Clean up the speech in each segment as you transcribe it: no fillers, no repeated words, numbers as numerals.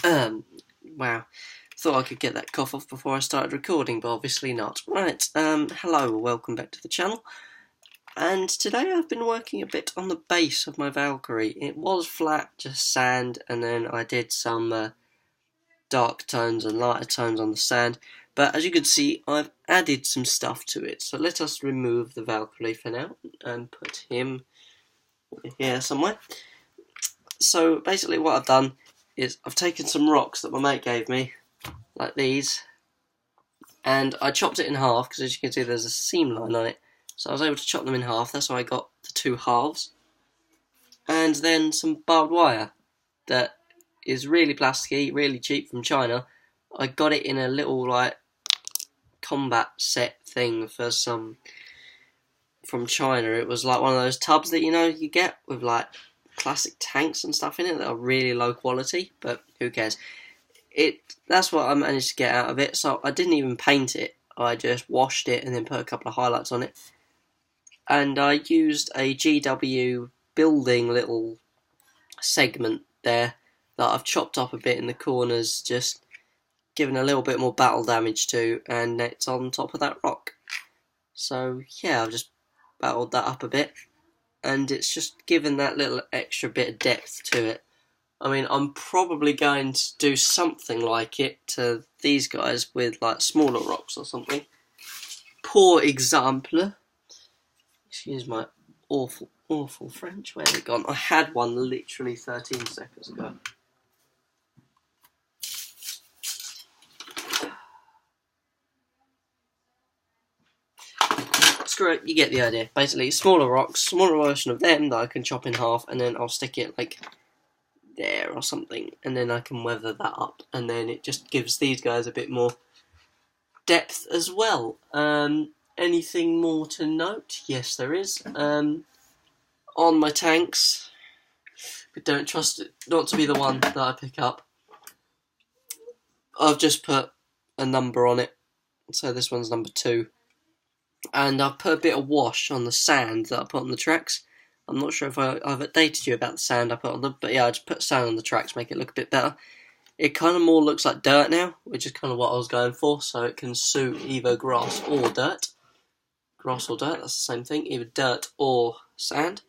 Wow. Thought I could get that cough off before I started recording, but obviously not. Right, hello, welcome back to the channel. And today I've been working a bit on the base of my Valkyrie. It was flat, just sand, and then I did some dark tones and lighter tones on the sand. But as you can see, I've added some stuff to it. So let us remove the Valkyrie for now and put him here somewhere. So basically what I've done is I've taken some rocks that my mate gave me, like these, and I chopped it in half because as you can see there's a seam line on it. So I was able to chop them in half, that's how I got the two halves. And then some barbed wire that is really plasticky, really cheap from China. I got it in a little like combat set thing for some from China. It was like one of those tubs that you get with like classic tanks and stuff in it that are really low quality, but who cares. That's what I managed to get out of it. So I didn't even paint it, I just washed it and then put a couple of highlights on it. And I used a GW building little segment there that I've chopped up a bit in the corners, just given a little bit more battle damage to, and it's on top of that rock. So yeah, I've just battled that up a bit, and it's just given that little extra bit of depth to it. I mean, I'm probably going to do something like it to these guys with like smaller rocks or something. Poor example. Excuse my awful French. Where's it gone? I had one literally 13 seconds ago. Screw it, you get the idea. Basically, smaller rocks, smaller version of them that I can chop in half, and then I'll stick it like there or something, and then I can weather that up, and then it just gives these guys a bit more depth as well. Anything more to note? Yes, there is. On my tanks, but don't trust it not to be the one that I pick up, I've just put a number on it, so this one's number 2. And I've put a bit of wash on the sand that I put on the tracks. I'm not sure if I've updated you about the sand I put on them, but yeah, I just put sand on the tracks, make it look a bit better. It kind of more looks like dirt now, which is kind of what I was going for, so it can suit either grass or dirt. Grass or dirt, that's the same thing, either dirt or sand.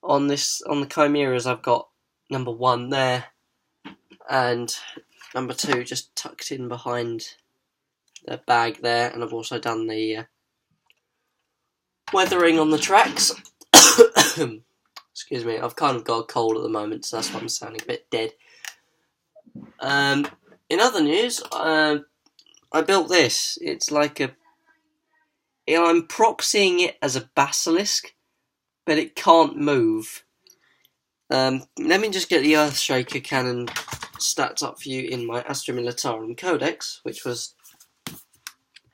On the chimeras, I've got number 1 there, and number 2 just tucked in behind the bag there, and I've also done the weathering on the tracks. Excuse me, I've kind of got a cold at the moment, so that's why I'm sounding a bit dead. In other news, I built this. It's like I'm proxying it as a basilisk, but it can't move. Let me just get the Earthshaker cannon stats up for you in my Astra Militarum Codex, which was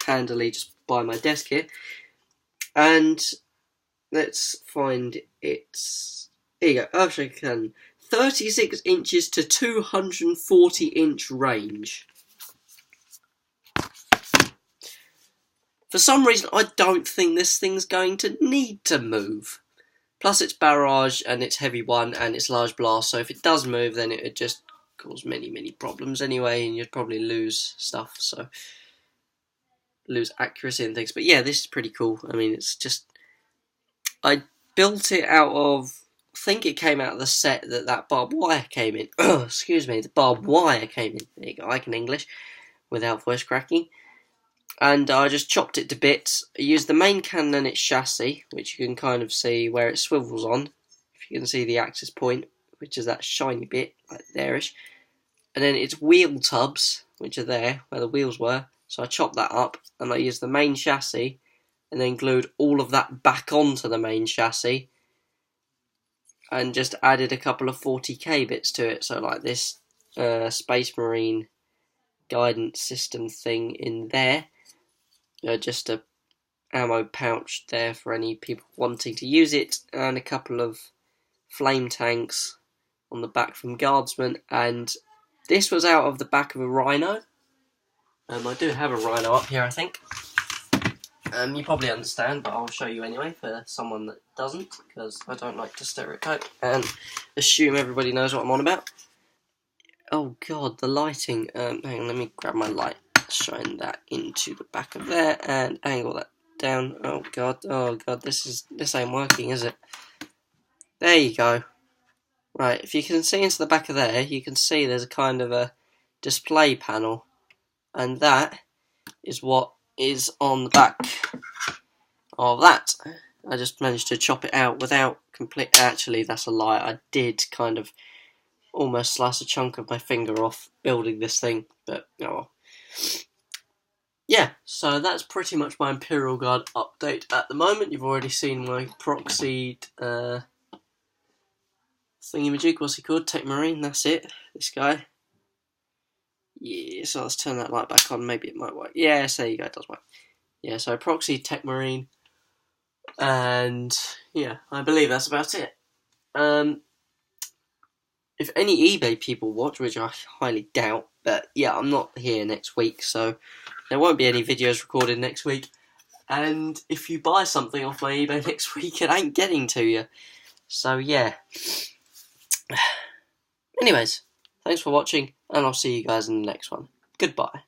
handily just by my desk here. And let's find its... Here you go, Earthshaker cannon. 36 inches to 240 inch range. For some reason, I don't think this thing's going to need to move. Plus it's barrage, and it's heavy one, and it's large blast, so if it does move, then it would just cause many problems anyway, and you'd probably lose stuff, so... lose accuracy and things. But yeah, this is pretty cool. I mean, it's just... I built it out of... I think it came out of the set that barbed wire came in. Excuse me, the barbed wire came in. There you go, I can English without voice cracking. And I just chopped it to bits. I used the main cannon and its chassis, which you can kind of see where it swivels on. If you can see the axis point, which is that shiny bit, like there-ish. And then its wheel tubs, which are there, where the wheels were. So I chopped that up, and I used the main chassis, and then glued all of that back onto the main chassis, and just added a couple of 40k bits to it, so like this Space Marine guidance system thing in there, just a ammo pouch there for any people wanting to use it, and a couple of flame tanks on the back from Guardsmen, and this was out of the back of a Rhino. I do have a Rhino up here, I think. You probably understand, but I'll show you anyway for someone that doesn't, because I don't like to stereotype and assume everybody knows what I'm on about. Oh god, the lighting. Hang on, let me grab my light, shine that into the back of there, and angle that down. Oh god, this ain't working, is it? There you go. Right, if you can see into the back of there, you can see there's a kind of a display panel, and that is what is on the back of that. I just managed to chop it out without complete. Actually, that's a lie. I did kind of almost slice a chunk of my finger off building this thing, but oh well. Yeah, so that's pretty much my Imperial Guard update at the moment. You've already seen my proxied thingy-majig, what's he called? Tech Marine, that's it. This guy. Yeah, so let's turn that light back on, maybe it might work. Yes, there you go, it does work. Yeah, so proxy Tech Marine, and yeah, I believe that's about it. If any eBay people watch, which I highly doubt, but yeah, I'm not here next week, so there won't be any videos recorded next week. And if you buy something off my eBay next week, it ain't getting to you. So yeah. Anyways, thanks for watching, and I'll see you guys in the next one. Goodbye.